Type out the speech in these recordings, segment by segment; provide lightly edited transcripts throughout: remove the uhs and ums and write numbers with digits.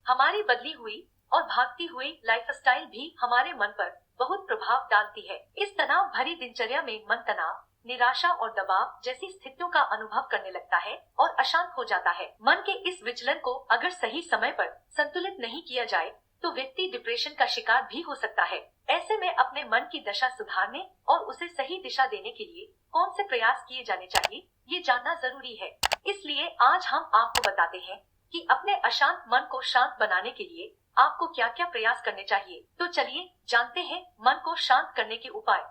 हमारी बदली हुई और भागती हुई लाइफस्टाइल भी हमारे मन पर बहुत प्रभाव डालती है। इस तनाव भरी दिनचर्या में मन तनाव, निराशा और दबाव जैसी स्थितियों का अनुभव करने लगता है और अशांत हो जाता है। मन के इस विचलन को अगर सही समय पर संतुलित नहीं किया जाए तो व्यक्ति डिप्रेशन का शिकार भी हो सकता है। ऐसे में अपने मन की दशा सुधारने और उसे सही दिशा देने के लिए कौन से प्रयास किए जाने चाहिए, ये जानना जरूरी है। इसलिए आज हम आपको बताते हैं कि अपने अशांत मन को शांत बनाने के लिए आपको क्या क्या प्रयास करने चाहिए। तो चलिए जानते हैं मन को शांत करने के उपाय।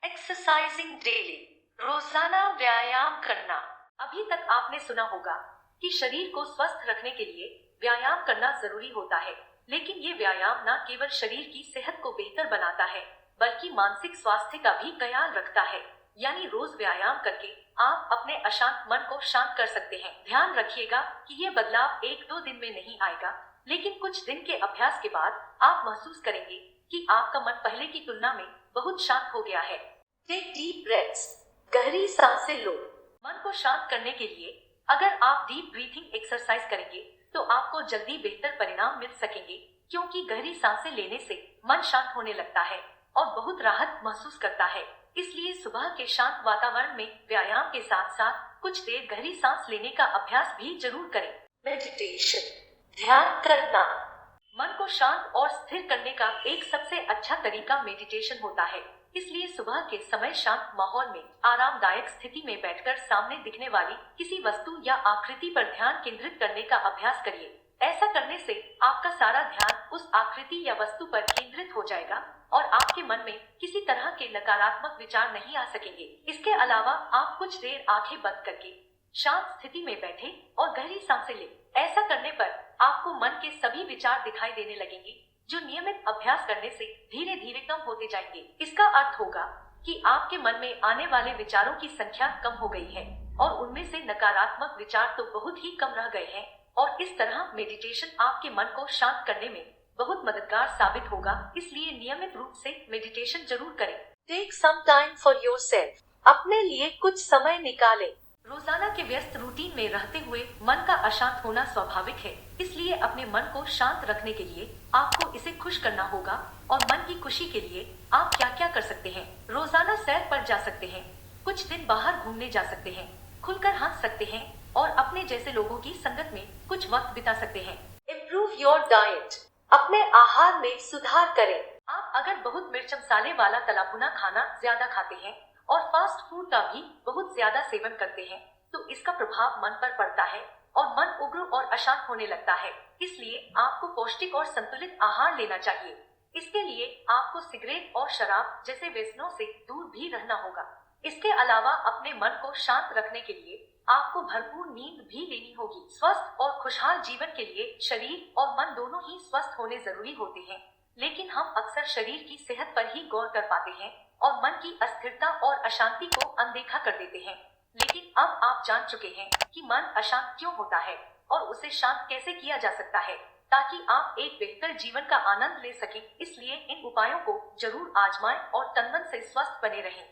एक्सरसाइजिंग डेली, रोजाना व्यायाम करना। अभी तक आपने सुना होगा कि शरीर को स्वस्थ रखने के लिए व्यायाम करना जरूरी होता है, लेकिन ये व्यायाम न केवल शरीर की सेहत को बेहतर बनाता है बल्कि मानसिक स्वास्थ्य का भी ख्याल रखता है। यानी रोज व्यायाम करके आप अपने अशांत मन को शांत कर सकते हैं। ध्यान रखिएगा कि ये बदलाव एक दो दिन में नहीं आएगा, लेकिन कुछ दिन के अभ्यास के बाद आप महसूस करेंगे कि आपका मन पहले की तुलना में बहुत शांत हो गया है। टेक डीप ब्रेथ्स, गहरी सांसें लो। मन को शांत करने के लिए अगर आप डीप ब्रीथिंग एक्सरसाइज करेंगे तो आपको जल्दी बेहतर परिणाम मिल सकेंगे, क्योंकि गहरी सांसें लेने से मन शांत होने लगता है और बहुत राहत महसूस करता है। इसलिए सुबह के शांत वातावरण में व्यायाम के साथ साथ कुछ देर गहरी सांस लेने का अभ्यास भी जरूर करें। मेडिटेशन, ध्यान करना। मन को शांत और स्थिर करने का एक सबसे अच्छा तरीका मेडिटेशन होता है। इसलिए सुबह के समय शांत माहौल में आरामदायक स्थिति में बैठकर सामने दिखने वाली किसी वस्तु या आकृति पर ध्यान केंद्रित करने का अभ्यास करिए। ऐसा करने से आपका सारा ध्यान उस आकृति या वस्तु पर केंद्रित हो जाएगा और आपके मन में किसी तरह के नकारात्मक विचार नहीं आ सकेंगे। इसके अलावा आप कुछ देर आंखें बंद करके शांत स्थिति में बैठे और गहरी सांसें लें। ऐसा करने पर आपको मन के सभी विचार दिखाई देने लगेंगे, जो नियमित अभ्यास करने से धीरे धीरे कम होते जाएंगे। इसका अर्थ होगा कि आपके मन में आने वाले विचारों की संख्या कम हो गई है और उनमें से नकारात्मक विचार तो बहुत ही कम रह गए हैं। और इस तरह मेडिटेशन आपके मन को शांत करने में बहुत मददगार साबित होगा। इसलिए नियमित रूप से मेडिटेशन जरूर करें। Take some time for yourself, अपने लिए कुछ समय निकालें। रोजाना के व्यस्त रूटीन में रहते हुए मन का अशांत होना स्वाभाविक है। इसलिए अपने मन को शांत रखने के लिए आपको इसे खुश करना होगा। और मन की खुशी के लिए आप क्या क्या कर सकते हैं? रोजाना सैर पर जा सकते हैं, कुछ दिन बाहर घूमने जा सकते हैं, खुलकर हंस सकते हैं और अपने जैसे लोगों की संगत में कुछ वक्त बिता सकते हैं। इम्प्रूव योर डाइट, अपने आहार में सुधार करें। आप अगर बहुत मिर्च मसाले वाला तला भुना खाना ज्यादा खाते हैं और फास्ट फूड का भी बहुत ज्यादा सेवन करते हैं तो इसका प्रभाव मन पर पड़ता है और मन उग्र और अशांत होने लगता है। इसलिए आपको पौष्टिक और संतुलित आहार लेना चाहिए। इसके लिए आपको सिगरेट और शराब जैसे व्यसनों से दूर भी रहना होगा। इसके अलावा अपने मन को शांत रखने के लिए आपको भरपूर नींद भी लेनी होगी। स्वस्थ और खुशहाल जीवन के लिए शरीर और मन दोनों ही स्वस्थ होने जरूरी होते हैं, लेकिन हम अक्सर शरीर की सेहत पर ही गौर कर पाते हैं और मन की अस्थिरता और अशांति को अनदेखा कर देते हैं। लेकिन अब आप जान चुके हैं कि मन अशांत क्यों होता है और उसे शांत कैसे किया जा सकता है, ताकि आप एक बेहतर जीवन का आनंद ले सकें। इसलिए इन उपायों को जरूर आजमाएं और तन मन से स्वस्थ बने रहें।